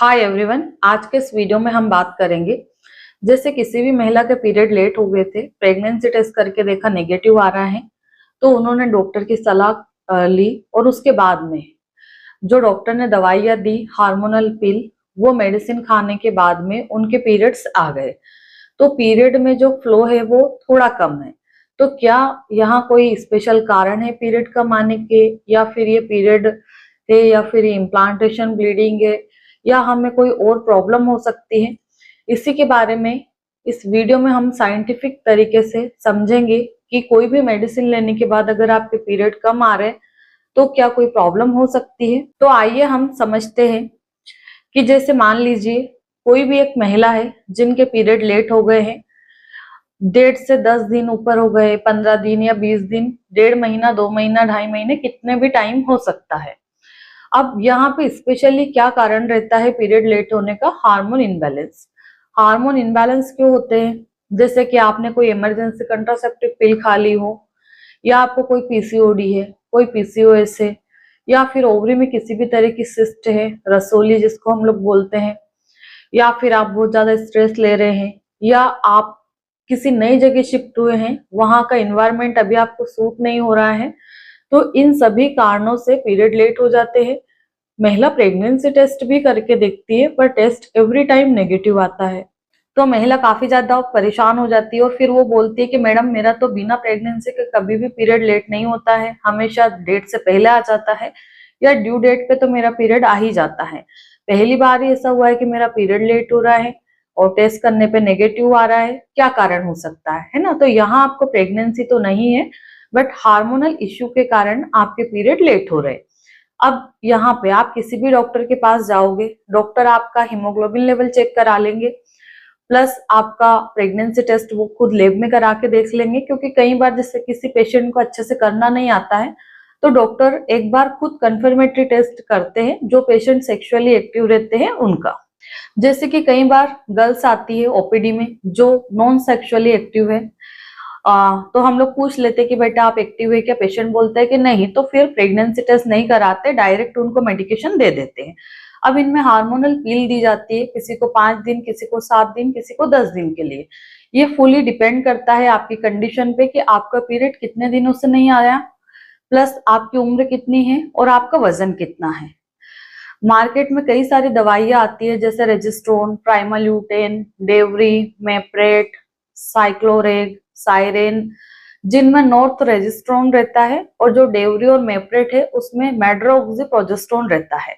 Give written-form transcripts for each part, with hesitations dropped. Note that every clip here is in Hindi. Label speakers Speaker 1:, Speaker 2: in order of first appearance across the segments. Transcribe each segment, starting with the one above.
Speaker 1: हाय एवरीवन, आज के इस वीडियो में हम बात करेंगे। जैसे किसी भी महिला के पीरियड लेट हो गए थे, प्रेगनेंसी टेस्ट करके देखा नेगेटिव आ रहा है, तो उन्होंने डॉक्टर की सलाह ली और उसके बाद में जो डॉक्टर ने दवाइयाँ दी, हार्मोनल पिल, वो मेडिसिन खाने के बाद में उनके पीरियड्स आ गए। तो पीरियड में जो फ्लो है वो थोड़ा कम है। तो क्या यहाँ कोई स्पेशल कारण है पीरियड कम आने के, या फिर ये पीरियड है, या फिर इम्प्लांटेशन ब्लीडिंग है, या हमें कोई और प्रॉब्लम हो सकती है? इसी के बारे में इस वीडियो में हम साइंटिफिक तरीके से समझेंगे कि कोई भी मेडिसिन लेने के बाद अगर आपके पीरियड कम आ रहे हैं तो क्या कोई प्रॉब्लम हो सकती है। तो आइए हम समझते हैं कि जैसे मान लीजिए कोई भी एक महिला है जिनके पीरियड लेट हो गए हैं, 1.5 से 10 दिन ऊपर हो गए, 15 दिन या 20 दिन, 1.5 महीना, 2 महीना, 2.5 महीने, कितने भी टाइम हो सकता है। अब यहाँ पे स्पेशली क्या कारण रहता है पीरियड लेट होने का? Hormone imbalance. हार्मोन इनबैलेंस क्यों होते हैं? जैसे कि आपने कोई इमरजेंसी कंट्रासेप्टिव पिल खा ली हो, या आपको कोई पीसीओडी है, कोई पीसीओएस है, या फिर ओवरी में किसी भी तरह की सिस्ट है, रसोली जिसको हम लोग बोलते हैं, या फिर आप बहुत ज्यादा स्ट्रेस ले रहे हैं, या आप किसी नई जगह शिफ्ट हुए हैं, वहां का एनवायरनमेंट अभी आपको सूट नहीं हो रहा है, तो इन सभी कारणों से पीरियड लेट हो जाते हैं। महिला प्रेगनेंसी टेस्ट भी करके देखती है पर टेस्ट एवरी टाइम नेगेटिव आता है, तो महिला काफी ज्यादा परेशान हो जाती है और फिर वो बोलती है कि मैडम मेरा तो बिना प्रेगनेंसी के कभी भी पीरियड लेट नहीं होता है, हमेशा डेट से पहले आ जाता है, या ड्यू डेट पे तो मेरा पीरियड आ ही जाता है। पहली बार ही ऐसा हुआ है कि मेरा पीरियड लेट हो रहा है और टेस्ट करने पे नेगेटिव आ रहा है, क्या कारण हो सकता है ना? तो यहाँ आपको प्रेगनेंसी तो नहीं है, बट हार्मोनल इश्यू के कारण आपके पीरियड लेट हो रहे हैं। अब यहाँ पे आप किसी भी डॉक्टर के पास जाओगे, डॉक्टर आपका हीमोग्लोबिन लेवल चेक करा लेंगे, प्लस आपका प्रेगनेंसी टेस्ट वो खुद लैब में करा के देख लेंगे, क्योंकि कई बार जैसे किसी पेशेंट को अच्छे से करना नहीं आता है तो डॉक्टर एक बार खुद कंफर्मेटरी टेस्ट करते हैं जो पेशेंट सेक्सुअली एक्टिव रहते हैं उनका। जैसे कि कई बार गर्ल्स आती है ओपीडी में जो नॉन सेक्सुअली एक्टिव है, तो हम लोग पूछ लेते कि बेटा आप एक्टिव है क्या? पेशेंट बोलता है कि नहीं, तो फिर प्रेगनेंसी टेस्ट नहीं कराते, डायरेक्ट उनको मेडिकेशन दे देते हैं। अब इनमें हार्मोनल पिल दी जाती है, किसी को 5 दिन, किसी को 7 दिन, किसी को 10 दिन के लिए। ये फुली डिपेंड करता है आपकी कंडीशन पे कि आपका पीरियड कितने दिनों से नहीं आया, प्लस आपकी उम्र कितनी है और आपका वजन कितना है। मार्केट में कई सारी दवाइयां आती है जैसे रेजिस्ट्रोन, प्राइमाल्यूटेन, डेवरी, मेप्रेट, साइक्लोरेग, साइरेन, जिनमें नॉर्थ रेजिस्ट्रोन रहता है, और जो डेवरी और मेप्रेट है उसमें मेड्रोक्सीप्रोजेस्टेरोन रहता है।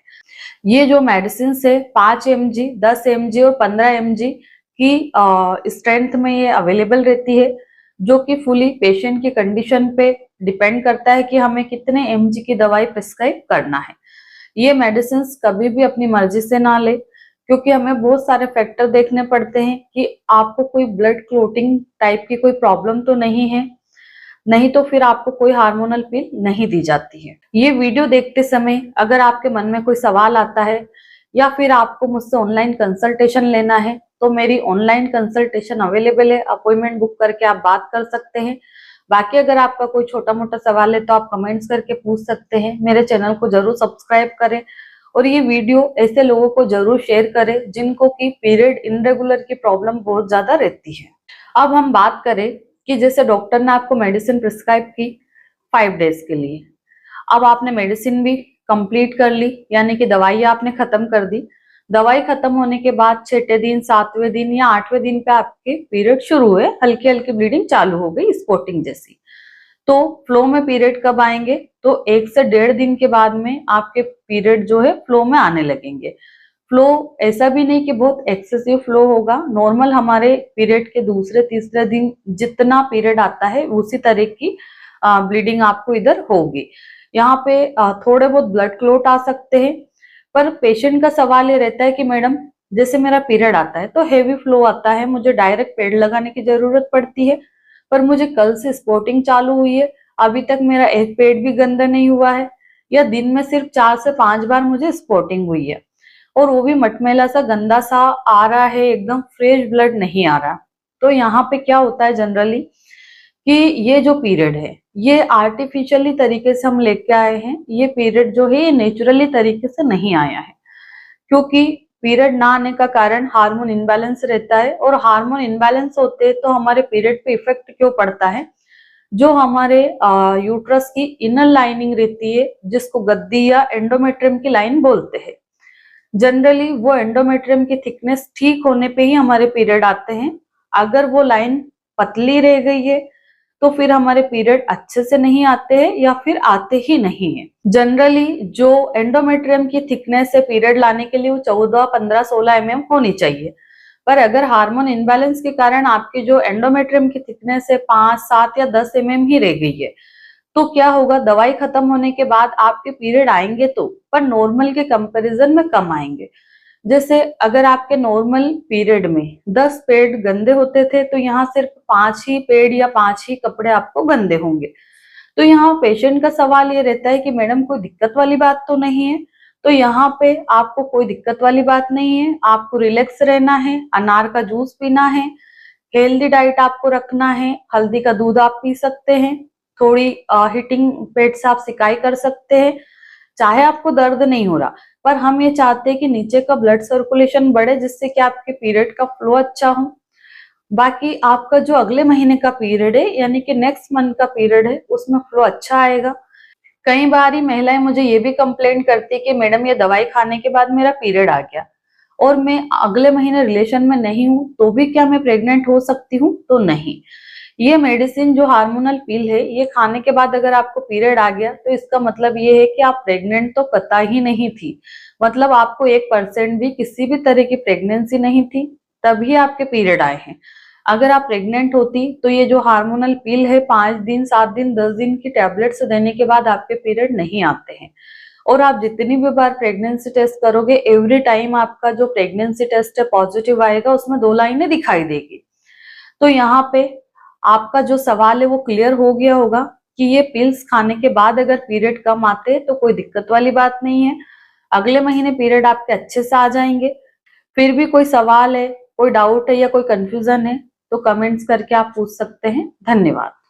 Speaker 1: ये जो मेडिसिन है 5 mg, 10 mg और 15 mg की स्ट्रेंथ में ये अवेलेबल रहती है, जो कि फुली पेशेंट की कंडीशन पे डिपेंड करता है कि हमें कितने mg की दवाई प्रिस्क्राइब करना है। ये मेडिसिन कभी भी अपनी मर्जी से ना ले, क्योंकि हमें बहुत सारे फैक्टर देखने पड़ते हैं कि आपको कोई ब्लड क्लोटिंग टाइप की कोई प्रॉब्लम तो नहीं है, नहीं तो फिर आपको कोई हार्मोनल पिल नहीं दी जाती है। ये वीडियो देखते समय अगर आपके मन में कोई सवाल आता है, या फिर आपको मुझसे ऑनलाइन कंसल्टेशन लेना है, तो मेरी ऑनलाइन कंसल्टेशन अवेलेबल है, अपॉइंटमेंट बुक करके आप बात कर सकते हैं। बाकी अगर आपका कोई छोटा मोटा सवाल है तो आप कमेंट्स करके पूछ सकते हैं। मेरे चैनल को जरूर सब्सक्राइब करें और ये वीडियो ऐसे लोगों को जरूर शेयर करें जिनको की पीरियड इनरेगुलर की प्रॉब्लम बहुत ज्यादा रहती है। अब हम बात करें कि जैसे डॉक्टर ने आपको मेडिसिन प्रिस्क्राइब की 5 डेज के लिए, अब आपने मेडिसिन भी कंप्लीट कर ली, यानी कि दवाई आपने खत्म कर दी। दवाई खत्म होने के बाद 6ठे दिन, 7वें दिन या 8वें दिन पे आपके पीरियड शुरू हुए, हल्की हल्की ब्लीडिंग चालू हो गई, स्पॉटिंग जैसी। तो फ्लो में पीरियड कब आएंगे? तो 1 से 1.5 दिन के बाद में आपके पीरियड जो है फ्लो में आने लगेंगे। फ्लो ऐसा भी नहीं कि बहुत एक्सेसिव फ्लो होगा, नॉर्मल हमारे पीरियड के दूसरे तीसरे दिन जितना पीरियड आता है उसी तरह की ब्लीडिंग आपको इधर होगी। यहाँ पे थोड़े बहुत ब्लड क्लॉट आ सकते हैं, पर पेशेंट का सवाल ये रहता है कि मैडम जैसे मेरा पीरियड आता है तो हेवी फ्लो आता है, मुझे डायरेक्ट पैड लगाने की जरूरत पड़ती है, पर मुझे कल से स्पॉटिंग चालू हुई है, अभी तक मेरा एक पेड भी गंदा नहीं हुआ है, या दिन में सिर्फ 4 से 5 बार मुझे स्पॉटिंग हुई है और वो भी मटमैला सा गंदा सा आ रहा है, एकदम फ्रेश ब्लड नहीं आ रहा। तो यहाँ पे क्या होता है जनरली कि ये जो पीरियड है ये आर्टिफिशियली तरीके से हम लेके आए हैं, ये पीरियड जो है ये नेचुरली तरीके से नहीं आया है, क्योंकि पीरियड ना आने का कारण हार्मोन इनबैलेंस रहता है, और हार्मोन इनबैलेंस होते हैं तो हमारे पीरियड पे इफेक्ट क्यों पड़ता है? जो हमारे यूट्रस की इनर लाइनिंग रहती है, जिसको गद्दी या एंडोमेट्रियम की लाइन बोलते हैं, जनरली वो एंडोमेट्रियम की थिकनेस ठीक होने पे ही हमारे पीरियड आते हैं। अगर वो लाइन पतली रह गई है तो फिर हमारे पीरियड अच्छे से नहीं आते हैं या फिर आते ही नहीं है। जनरली जो एंडोमेट्रियम की थिकनेस है पीरियड लाने के लिए वो 14, 15, 16 mm होनी चाहिए। पर अगर हार्मोन इनबैलेंस के कारण आपकी जो एंडोमेट्रियम की थिकनेस है 5, 7 या 10 mm ही रह गई है, तो क्या होगा? दवाई खत्म होने के बाद आपके पीरियड आएंगे तो, पर नॉर्मल के कंपैरिजन में कम आएंगे। जैसे अगर आपके नॉर्मल पीरियड में 10 पेड गंदे होते थे, तो यहाँ सिर्फ 5 ही पेड या 5 ही कपड़े आपको गंदे होंगे। तो यहाँ पेशेंट का सवाल ये रहता है कि मैडम कोई दिक्कत वाली बात तो नहीं है? तो यहाँ पे आपको कोई दिक्कत वाली बात नहीं है। आपको रिलैक्स रहना है, अनार का जूस पीना है, हेल्दी डाइट आपको रखना है, हल्दी का दूध आप पी सकते हैं, थोड़ी हीटिंग पेट से आप सिकाई कर सकते हैं, चाहे आपको दर्द नहीं हो रहा। पर हम ये चाहते हैं कि नीचे का ब्लड सर्कुलेशन बढ़े, जिससे कि आपके पीरियड का फ्लो अच्छा हो। बाकी आपका जो अगले महीने का पीरियड है, यानी कि नेक्स्ट मंथ का पीरियड है, उसमें फ्लो अच्छा आएगा। कई बार ही महिलाएं मुझे ये भी कंप्लेंट करती है कि मैडम ये दवाई खाने के बाद मेरा पीरियड आ गया और मैं अगले महीने रिलेशन में नहीं हूं, तो भी क्या मैं प्रेग्नेंट हो सकती हूँ? तो नहीं। ये मेडिसिन जो हार्मोनल पिल है, ये खाने के बाद अगर आपको पीरियड आ गया तो इसका मतलब ये है कि आप प्रेग्नेंट तो कतई ही नहीं थी। मतलब आपको 1% भी किसी भी तरह की प्रेगनेंसी नहीं थी, तभी आपके पीरियड आए हैं। अगर आप प्रेग्नेंट होती तो ये जो हार्मोनल पिल है 5 दिन, 7 दिन, 10 दिन की टैबलेट्स देने के बाद आपके पीरियड नहीं आते हैं। और आप जितनी भी बार प्रेगनेंसी टेस्ट करोगे, एवरी टाइम आपका जो प्रेगनेंसी टेस्ट है पॉजिटिव आएगा, उसमें 2 लाइनें दिखाई देगी। तो यहाँ पे आपका जो सवाल है वो क्लियर हो गया होगा कि ये पिल्स खाने के बाद अगर पीरियड कम आते तो कोई दिक्कत वाली बात नहीं है, अगले महीने पीरियड आपके अच्छे से आ जाएंगे। फिर भी कोई सवाल है, कोई डाउट है या कोई कंफ्यूजन है तो कमेंट्स करके आप पूछ सकते हैं। धन्यवाद।